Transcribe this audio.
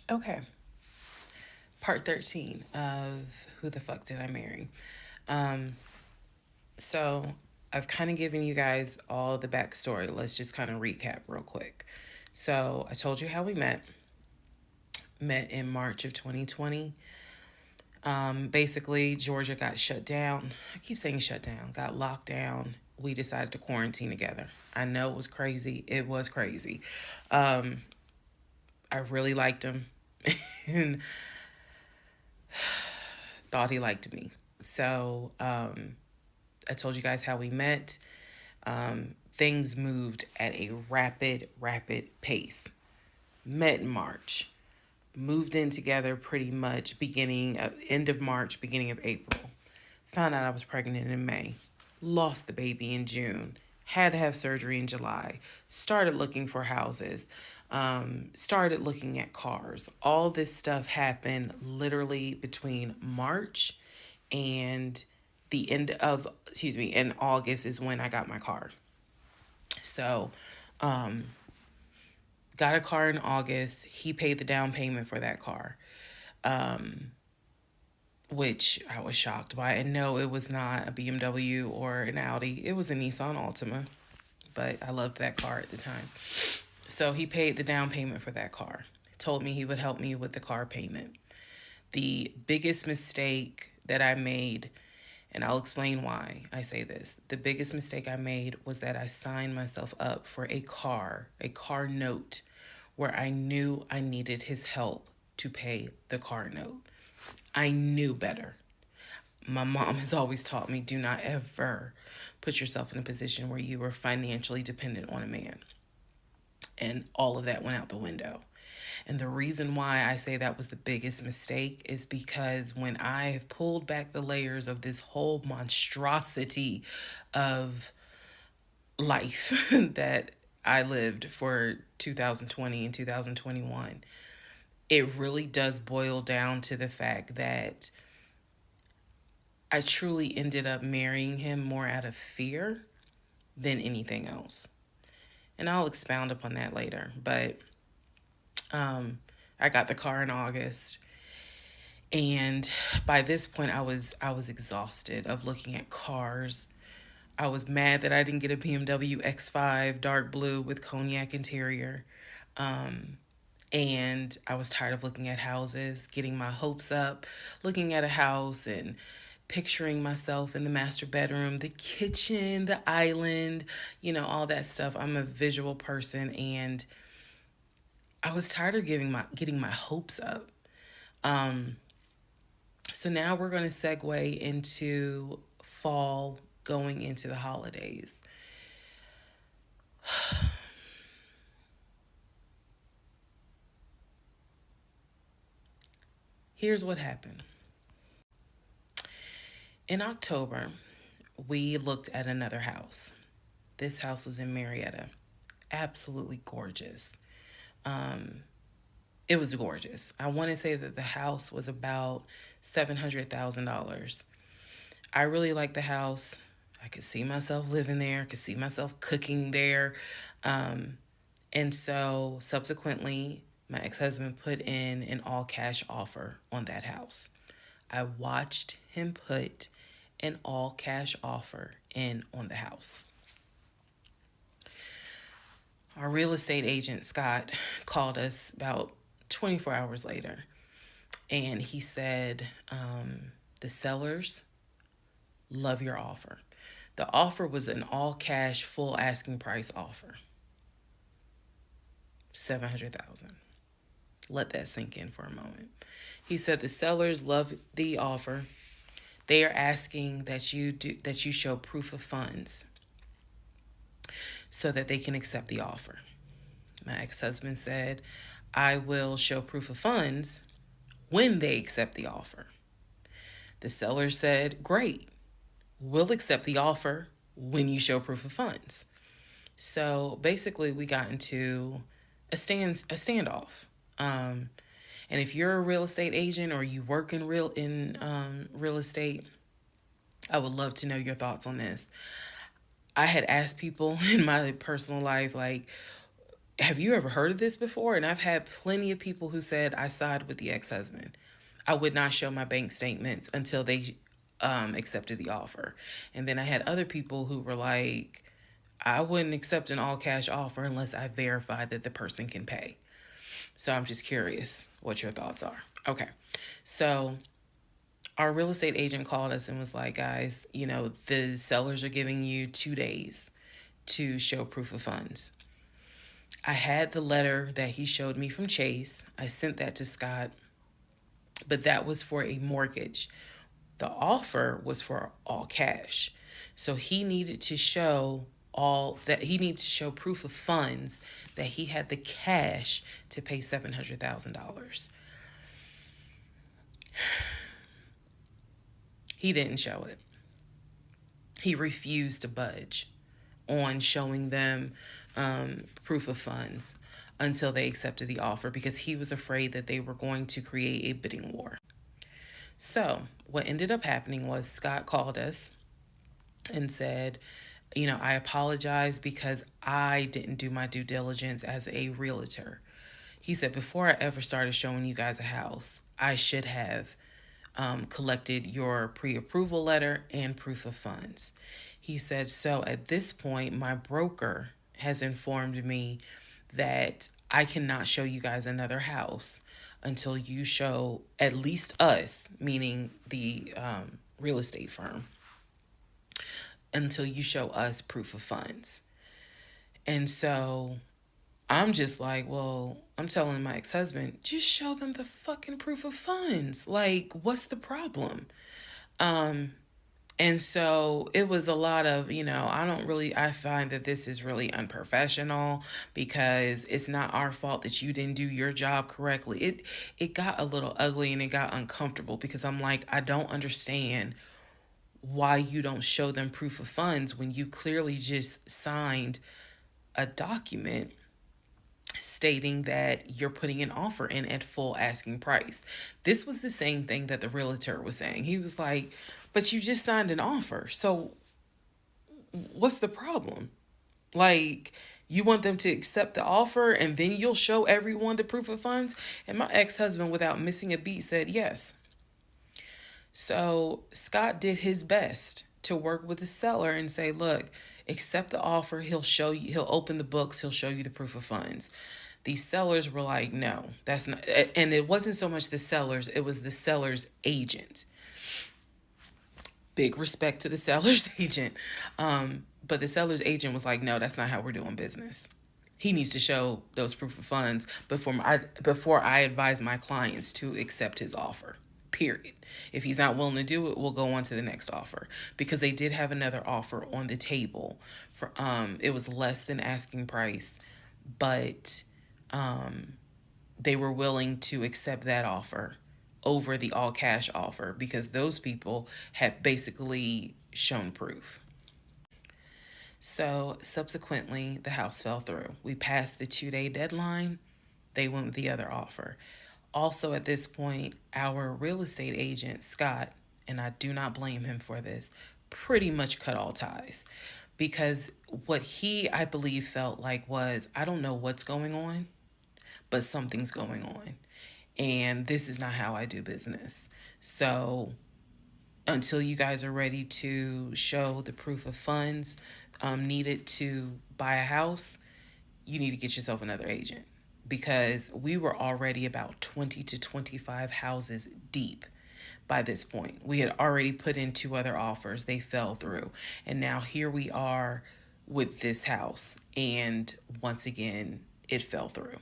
Okay. Part 13 of Who the Fuck Did I Marry? Um, so I've kind of given you guys all the backstory. Let's just kind of recap real quick. So I told you how we met in March of 2020. Basically, Georgia got shut down. I keep saying shut down, got locked down. We decided to quarantine together. I know it was crazy. It was crazy. Um, I really liked him and thought he liked me. So I told you guys how we met. Things moved at a rapid pace. Met in March, moved in together pretty much end of March, beginning of April. Found out I was pregnant in May. Lost the baby in June. Had to have surgery in July. Started looking for houses. Started looking at cars. All this stuff happened literally between March and the end of, in August is when I got my car. So, got a car in August. He paid the down payment for that car, which I was shocked by. And no, it was not a BMW or an Audi. It was a Nissan Altima, but I loved that car at the time. So he paid the down payment for that car. He told me he would help me with the car payment. The biggest mistake that I made, and I'll explain why I say this. The biggest mistake I made was that I signed myself up for a car note, where I knew I needed his help to pay the car note. I knew better. My mom has always taught me, do not ever put yourself in a position where you are financially dependent on a man. And all of that went out the window. And the reason why I say that was the biggest mistake is because when I have pulled back the layers of this whole monstrosity of life that I lived for 2020 and 2021, it really does boil down to the fact that I truly ended up marrying him more out of fear than anything else. And I'll expound upon that later. But I got the car in August, and by this point I was exhausted of looking at cars. I was mad that I didn't get a BMW X5 dark blue with cognac interior. And I was tired of looking at houses, getting my hopes up, looking at a house and picturing myself in the master bedroom, the kitchen, the island, all that stuff. I'm a visual person, and I was tired of getting my hopes up. So now we're going to segue into fall, going into the holidays. Here's what happened. In October, we looked at another house. This house was in Marietta. Absolutely gorgeous. It was gorgeous. I want to say that the house was about $700,000. I really liked the house. I could see myself living there, could see myself cooking there. And so subsequently, my ex husband put in an all cash offer on that house. I watched him put an all cash offer in on the house. Our real estate agent, Scott, called us about 24 hours later, and he said, the sellers love your offer. The offer was an all cash, full asking price offer. 700,000. Let that sink in for a moment. He said the sellers love the offer. They are asking that you show proof of funds so that they can accept the offer. My ex-husband said, I will show proof of funds when they accept the offer. The seller said, great, we'll accept the offer when you show proof of funds. So basically, we got into a standoff. And if you're a real estate agent or you work in real estate, I would love to know your thoughts on this. I had asked people in my personal life, like, Have you ever heard of this before? And I've had plenty of people who said I side with the ex-husband. I would not show my bank statements until they accepted the offer. And then I had other people who were like, I wouldn't accept an all cash offer unless I verified that the person can pay. So I'm just curious what your thoughts are. Okay. So our real estate agent called us and was like, guys, the sellers are giving you 2 days to show proof of funds. I had the letter that he showed me from Chase. I sent that to Scott, but that was for a mortgage. The offer was for all cash. So he needed to show proof of funds that he had the cash to pay $700,000. He didn't show it. He refused to budge on showing them proof of funds until they accepted the offer because he was afraid that they were going to create a bidding war. So what ended up happening was Scott called us and said, I apologize because I didn't do my due diligence as a realtor. He said, before I ever started showing you guys a house, I should have collected your pre-approval letter and proof of funds. He said, so at this point, my broker has informed me that I cannot show you guys another house until you show at least us, meaning the real estate firm, until you show us proof of funds. And so I'm just like, well, I'm telling my ex-husband, just show them the fucking proof of funds. Like, what's the problem? And so it was a lot of, I find that this is really unprofessional because it's not our fault that you didn't do your job correctly. It got a little ugly and it got uncomfortable because I'm like, I don't understand why you don't show them proof of funds when you clearly just signed a document stating that you're putting an offer in at full asking price. This was the same thing that the realtor was saying. He was like, but you just signed an offer. So what's the problem? Like, you want them to accept the offer and then you'll show everyone the proof of funds? And my ex-husband, without missing a beat, said yes. So Scott did his best to work with the seller and say, look, accept the offer. He'll open the books. He'll show you the proof of funds. These sellers were like, no, that's not. And it wasn't so much the sellers. It was the seller's agent. Big respect to the seller's agent. But the seller's agent was like, no, that's not how we're doing business. He needs to show those proof of funds before I advise my clients to accept his offer. Period. If he's not willing to do it, we'll go on to the next offer because they did have another offer on the table for it was less than asking price, but they were willing to accept that offer over the all cash offer because those people had basically shown proof. So subsequently, the house fell through. We passed the 2-day deadline. They went with the other offer. Also, at this point, our real estate agent, Scott, and I do not blame him for this, pretty much cut all ties because what he, I believe, felt like was, I don't know what's going on, but something's going on. And this is not how I do business. So until you guys are ready to show the proof of funds needed to buy a house, you need to get yourself another agent because we were already about 20 to 25 houses deep by this point. We had already put in 2 other offers. They fell through. And now here we are with this house. And once again, it fell through.